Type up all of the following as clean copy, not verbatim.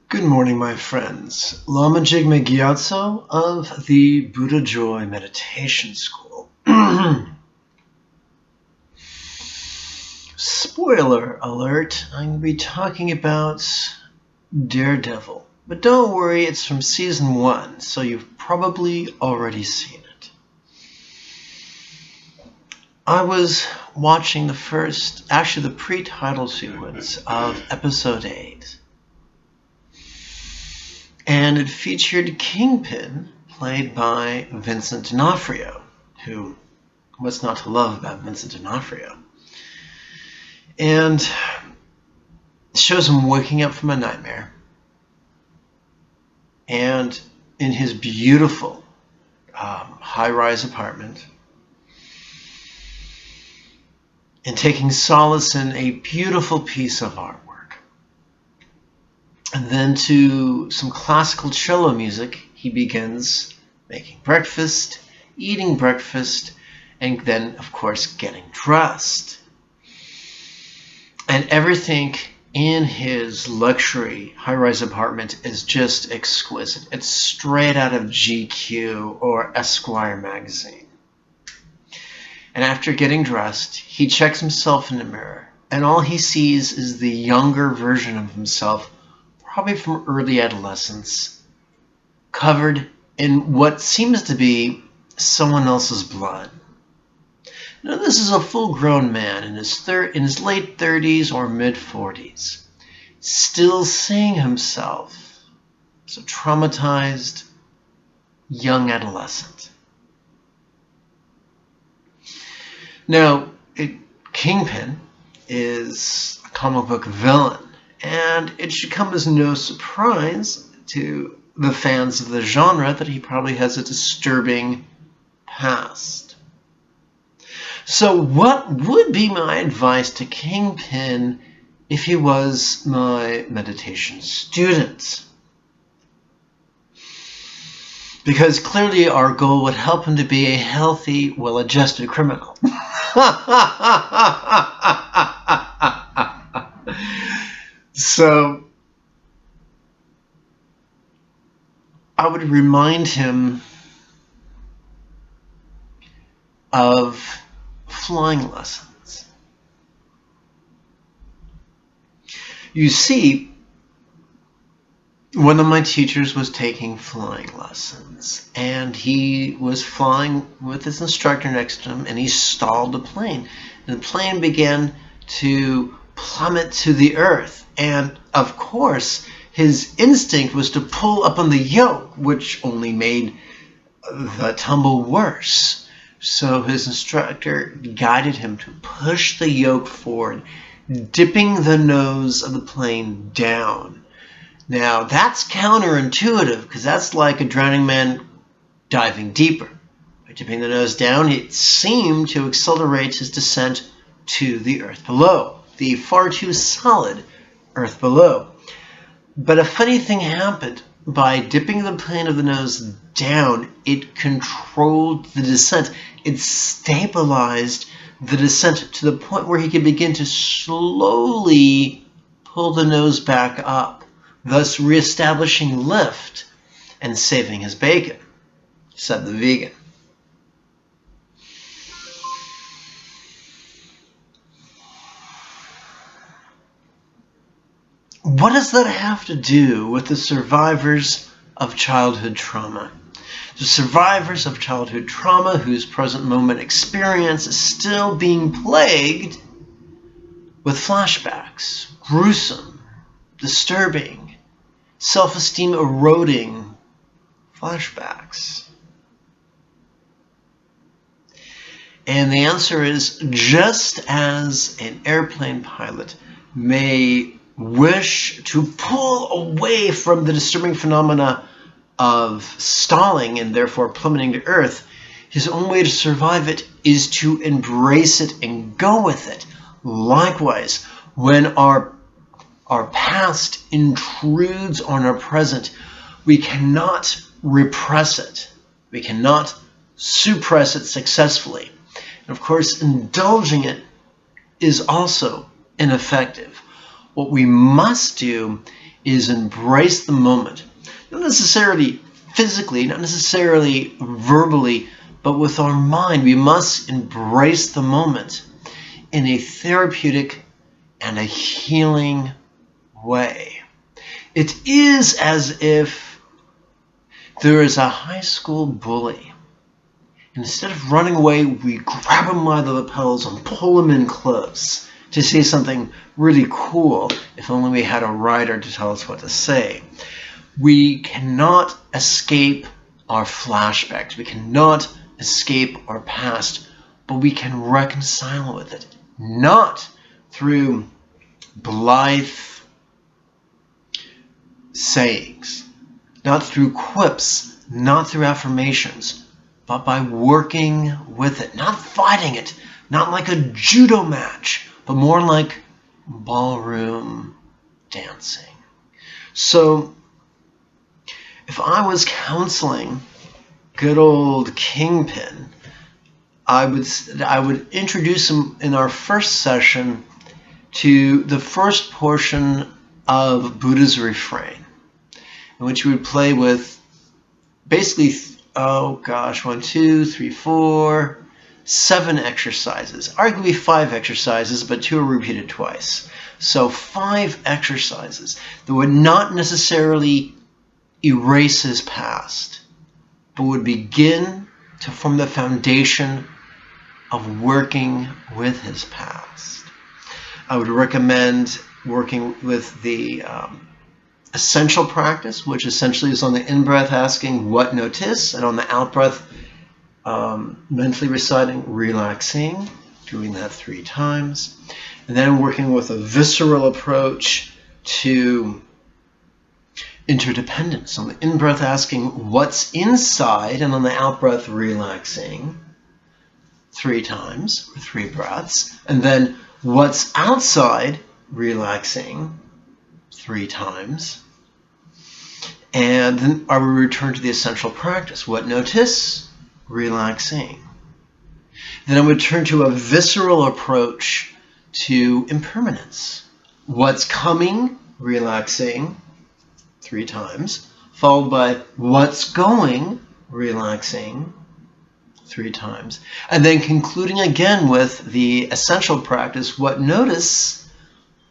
Good morning, my friends. Lama Jigme Gyatso of the Buddha Joy Meditation School. Spoiler alert, I'm going to be talking about Daredevil. But don't worry, it's from Season 1, so you've probably already seen it. I was watching the pre-title sequence of Episode 8. And it featured Kingpin, played by Vincent D'Onofrio, who, what's not to love about Vincent D'Onofrio? And it shows him waking up from a nightmare. And in his beautiful high-rise apartment, and taking solace in a beautiful piece of artwork. And then to some classical cello music, he begins making breakfast, eating breakfast, and then, of course, getting dressed. And everything in his luxury high-rise apartment is just exquisite. It's straight out of GQ or Esquire magazine. And after getting dressed, he checks himself in the mirror, and all he sees is the younger version of himself, probably from early adolescence, covered in what seems to be someone else's blood. Now, this is a full-grown man in his late 30s or mid-40s, still seeing himself as a traumatized young adolescent. Now, Kingpin is a comic book villain, and it should come as no surprise to the fans of the genre that he probably has a disturbing past. So what would be my advice to Kingpin if he was my meditation student? Because clearly our goal would help him to be a healthy, well-adjusted criminal. So I would remind him of flying lessons. You see, one of my teachers was taking flying lessons, and he was flying with his instructor next to him, and he stalled the plane. And the plane began to plummet to the earth. And, of course, his instinct was to pull up on the yoke, which only made the tumble worse. So his instructor guided him to push the yoke forward, dipping the nose of the plane down. Now, that's counterintuitive, because that's like a drowning man diving deeper. By dipping the nose down, it seemed to accelerate his descent to the earth below, the far too solid earth below. But a funny thing happened. By dipping the plane of the nose down, it controlled the descent. It stabilized the descent to the point where he could begin to slowly pull the nose back up, thus reestablishing lift and saving his bacon, said the vegan. What does that have to do with the survivors of childhood trauma? The survivors of childhood trauma whose present moment experience is still being plagued with flashbacks, gruesome, disturbing, self-esteem eroding flashbacks. And the answer is, just as an airplane pilot may wish to pull away from the disturbing phenomena of stalling and therefore plummeting to earth, his only way to survive it is to embrace it and go with it. Likewise, when our past intrudes on our present, we cannot repress it. We cannot suppress it successfully. And of course, indulging it is also ineffective. What we must do is embrace the moment. Not necessarily physically, not necessarily verbally, but with our mind. We must embrace the moment in a therapeutic and a healing way. It is as if there is a high school bully. Instead of running away, we grab him by the lapels and pull him in close to say something really cool, if only we had a writer to tell us what to say. We cannot escape our flashbacks. We cannot escape our past, but we can reconcile with it. Not through blithe sayings, not through quips, not through affirmations, but by working with it, not fighting it, not like a judo match, but more like ballroom dancing. So if I was counseling good old Kingpin, I would introduce him in our first session to the first portion of Buddha's refrain, in which we would play with basically, 7 exercises. Arguably 5 exercises, but 2 are repeated twice. So 5 exercises that would not necessarily erase his past, but would begin to form the foundation of working with his past. I would recommend working with the essential practice, which essentially is on the in-breath asking, what notice, and on the out-breath mentally reciting, relaxing, doing that 3 times. And then working with a visceral approach to interdependence. On the in-breath asking, what's inside, and on the out-breath relaxing 3 times, or 3 breaths. And then what's outside, relaxing 3 times. And then I will return to the essential practice. What notice? Relaxing. Then I would turn to a visceral approach to impermanence. What's coming? Relaxing 3 times. Followed by what's going? Relaxing 3 times. And then concluding again with the essential practice. What notice?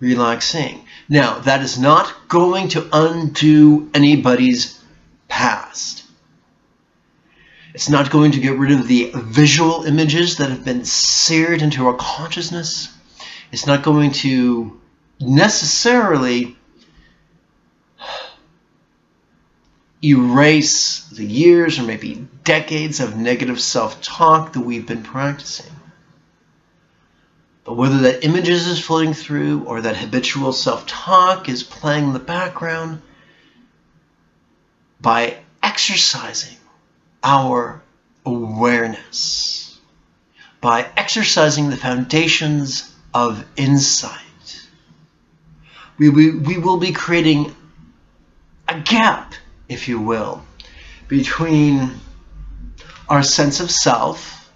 Relaxing. Now, that is not going to undo anybody's past. It's not going to get rid of the visual images that have been seared into our consciousness. It's not going to necessarily erase the years or maybe decades of negative self-talk that we've been practicing. But whether that images is floating through or that habitual self-talk is playing in the background, by exercising our awareness, by exercising the foundations of insight, we will be creating a gap, if you will, between our sense of self,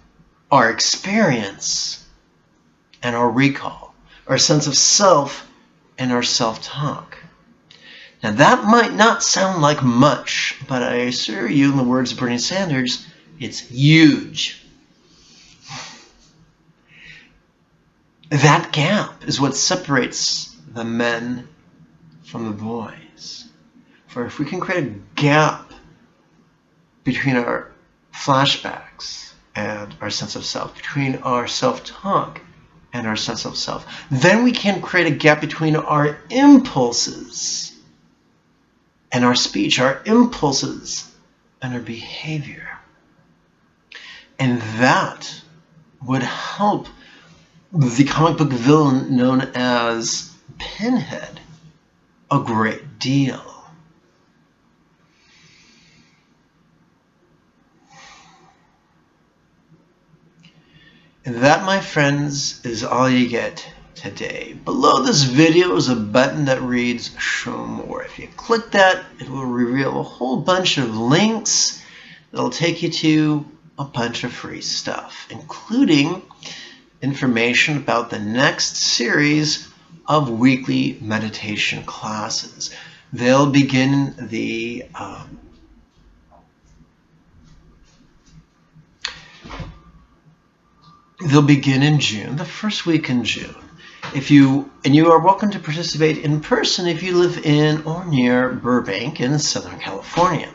our experience, and our recall, our sense of self and our self-talk. Now that might not sound like much, but I assure you, in the words of Bernie Sanders, it's huge. That gap is what separates the men from the boys. For if we can create a gap between our flashbacks and our sense of self, between our self-talk and our sense of self, then we can create a gap between our impulses and our speech, our impulses and our behavior. And that would help the comic book villain known as Pinhead a great deal. And that, my friends, is all you get today. Below this video is a button that reads Show More. If you click that, it will reveal a whole bunch of links that'll take you to a bunch of free stuff, including information about the next series of weekly meditation classes. They'll begin the they'll begin in June, the first week in June. You are welcome to participate in person if you live in or near Burbank in Southern California.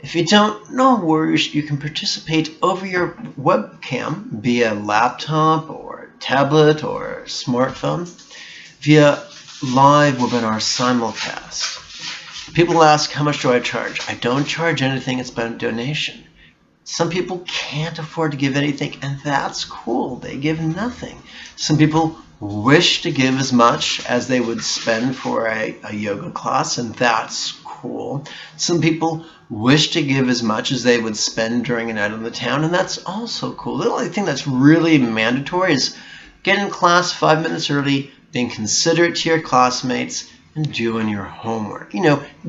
If you don't, no worries, you can participate over your webcam via laptop or tablet or smartphone via live webinar simulcast. People ask, how much do I charge? I don't charge anything, it's about a donation. Some people can't afford to give anything, and that's cool. They give nothing. Some people wish to give as much as they would spend for a yoga class, and that's cool. Some people wish to give as much as they would spend during a night on the town, and that's also cool. The only thing that's really mandatory is getting in class 5 minutes early, being considerate to your classmates, and doing your homework.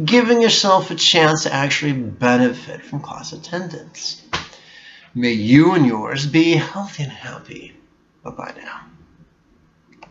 Giving yourself a chance to actually benefit from class attendance. May you and yours be healthy and happy. Bye-bye now.